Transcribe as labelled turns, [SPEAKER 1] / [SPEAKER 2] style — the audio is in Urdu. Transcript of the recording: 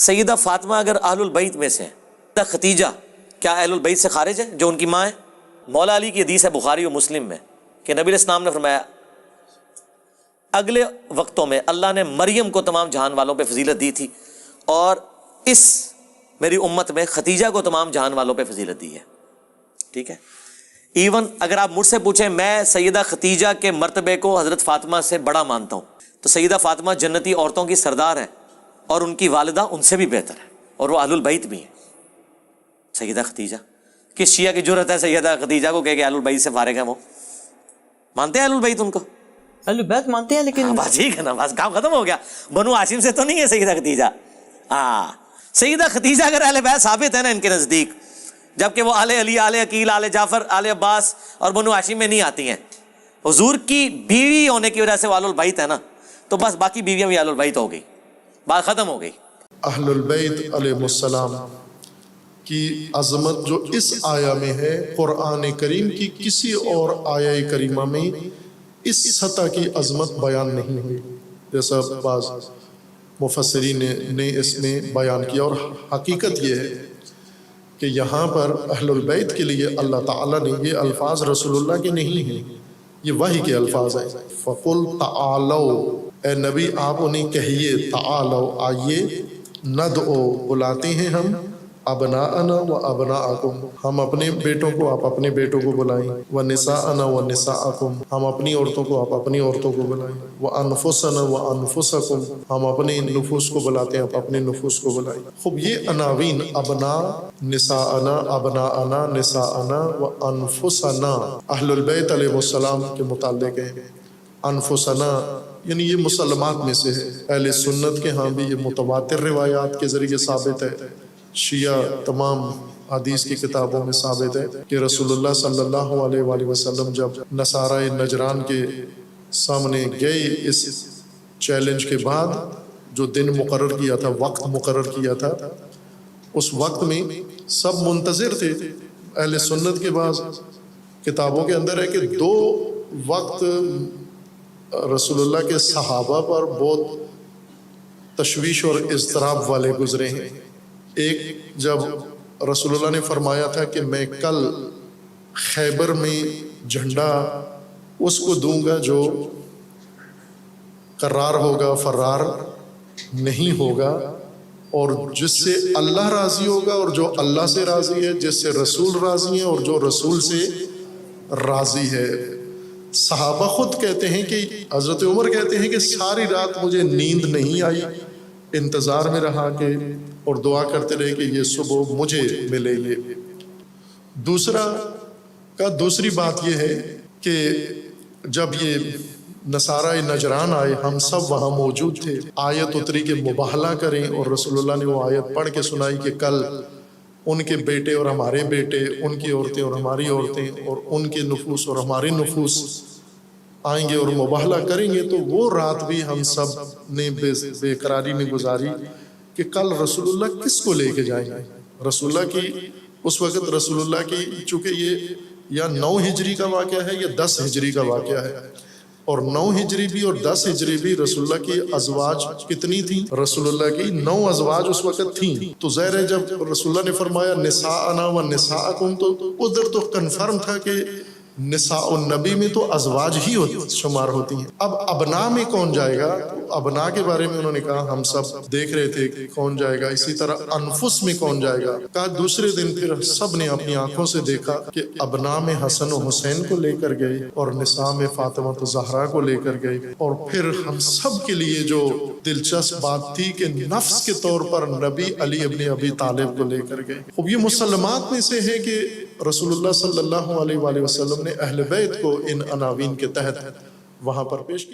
[SPEAKER 1] سیدہ فاطمہ اگر اہل البیت میں سے ہیں، سیدہ خدیجہ کیا اہل البیت سے خارج ہے جو ان کی ماں ہے؟ مولا علی کی حدیث ہے بخاری و مسلم میں کہ نبی علیہ السلام نے فرمایا اگلے وقتوں میں اللہ نے مریم کو تمام جہان والوں پہ فضیلت دی تھی، اور اس میری امت میں خدیجہ کو تمام جہان والوں پہ فضیلت دی ہے. ٹھیک ہے، ایون اگر آپ مجھ سے پوچھیں میں سیدہ خدیجہ کے مرتبے کو حضرت فاطمہ سے بڑا مانتا ہوں، تو سیدہ فاطمہ جنتی عورتوں کی سردار ہے اور ان کی والدہ ان سے بھی بہتر ہے، اور وہ اہل البیت بھی ہیں. سیدہ خدیجہ، کس شیعہ کی جرت ہے سیدہ خدیجہ کو کہ اہل البیت سے فارغ ہیں؟ وہ مانتے ہیں اہل البیت ان کو؟
[SPEAKER 2] اہل بیت مانتے ہیں لیکن
[SPEAKER 1] بس ٹھیک ہے نا، بس کام ختم ہو گیا. بنو ہاشم سے تو نہیں ہے سیدہ خدیجہ. ہاں، سیدہ خدیجہ اگر اہل بیت ثابت ہے نا ان کے نزدیک، جبکہ وہ آل علی، آل عقیل، آل جعفر، آل عباس اور بنو ہاشم میں نہیں آتی ہیں. حضور کی بیوی ہونے کی وجہ سے وہ اہل البیت ہے نا، تو بس باقی بیویاں بھی اہل البیت ہو گئی، بات ختم ہو گئی.
[SPEAKER 3] اہل البیت علیہ السلام کی عظمت جو اس آیہ میں ہے، قرآن کریم کی کسی اور آیہ کریمہ میں اس سطح کی عظمت بیان نہیں ہوئی جیسا بعض مفسرین نے اس میں بیان کیا. اور حقیقت یہ ہے کہ یہاں پر اہل البیت کے لیے اللہ تعالیٰ نے یہ الفاظ رسول اللہ کے نہیں ہیں، یہ وحی کے الفاظ ہیں. فَقُلْ تَعَالَوْا، اے نبی آپ انہیں کہیے، تعالوا آئیے، ندعو بلاتے ہیں ہم، ابناءنا و ابناءکم، ہم اپنے بیٹوں کو آپ اپنے بیٹوں کو بلائیں، و نساءنا و نساءکم، ہم اپنی عورتوں کو آپ اپنی عورتوں کو بلائیں، و انفسنا و انفسکم، ہم اپنے نفوس کو بلاتے ہیں آپ اپنے نفوس کو بلائیں. خوب یہ عناوین ابنا، نساءنا، ابناءنا، نساءنا و انفسنا اہل البیت علیہ السلام کے متعلق ہیں. انفسنا یعنی یہ مسلمات میں سے ہے. اہل سنت کے ہاں بھی یہ متواتر روایات کے ذریعے ثابت ہے، شیعہ تمام حدیث کی کتابوں میں ثابت ہے کہ رسول اللہ صلی اللہ علیہ وآلہ وسلم جب نصارہ نجران کے سامنے گئے اس چیلنج کے بعد، جو دن مقرر کیا تھا، وقت مقرر کیا تھا، اس وقت میں سب منتظر تھے. اہل سنت کے بعض کتابوں کے اندر ہے کہ 2 وقت رسول اللہ کے صحابہ پر بہت تشویش اور اضطراب والے گزرے ہیں. ایک جب رسول اللہ نے فرمایا تھا کہ میں کل خیبر میں جھنڈا اس کو دوں گا جو قرار ہوگا، فرار نہیں ہوگا، اور جس سے اللہ راضی ہوگا اور جو اللہ سے راضی ہے، جس سے رسول راضی ہے اور جو رسول سے راضی ہے. صحابہ خود کہتے ہیں کہ حضرت عمر کہتے ہیں کہ ساری رات مجھے نیند نہیں آئی، انتظار میں رہا کہ اور دعا کرتے رہے کہ یہ صبح مجھے ملے. یہ دوسری بات یہ ہے کہ جب یہ نصارہ نجران آئے، ہم سب وہاں موجود تھے. آیت اتری کہ مباہلہ کریں، اور رسول اللہ نے وہ آیت پڑھ کے سنائی کہ کل ان کے بیٹے اور ہمارے بیٹے، ان کی عورتیں اور ہماری عورتیں، اور ان کے نفوس اور ہمارے نفوس آئیں گے اور مباہلہ کریں گے. تو وہ رات بھی ہم سب نے بے قراری میں گزاری کہ کل رسول اللہ کس کو لے کے جائیں گے. رسول اللہ کی اس وقت رسول اللہ کی، چونکہ یہ یا 9 ہجری کا واقعہ ہے یا 10 ہجری کا واقعہ ہے، اور 9 ہجری بھی اور 10 ہجری بھی رسول اللہ کی ازواج کتنی تھیں؟ رسول اللہ کی 9 ازواج اس وقت تھیں. تو ظاہر ہے جب رسول اللہ نے فرمایا نساءنا و نساءکم، تو ادھر تو کنفرم تھا کہ نساء النبی میں تو ازواج ہی شمار ہوتی ہیں. اب ابنا میں کون جائے گا؟ ابنا کے بارے میں انہوں نے کہا ہم سب دیکھ رہے تھے کہ کون جائے گا. اسی طرح انفس میں کون جائے گا؟ کہا دوسرے دن پھر سب نے اپنی آنکھوں سے دیکھا کہ ابنا میں حسن و حسین کو لے کر گئے، اور نساء میں فاطمہ زہرا کو لے کر گئے. اور پھر ہم سب کے لیے جو دلچسپ بات تھی کہ نفس کے طور پر نبی علی ابن ابی طالب کو لے کر گئے. اب یہ مسلمات میں سے ہے کہ رسول اللہ صلی اللہ علیہ وآلہ وسلم نے اہل بیت کو ان عناوین کے تحت وہاں پر پیش کیا.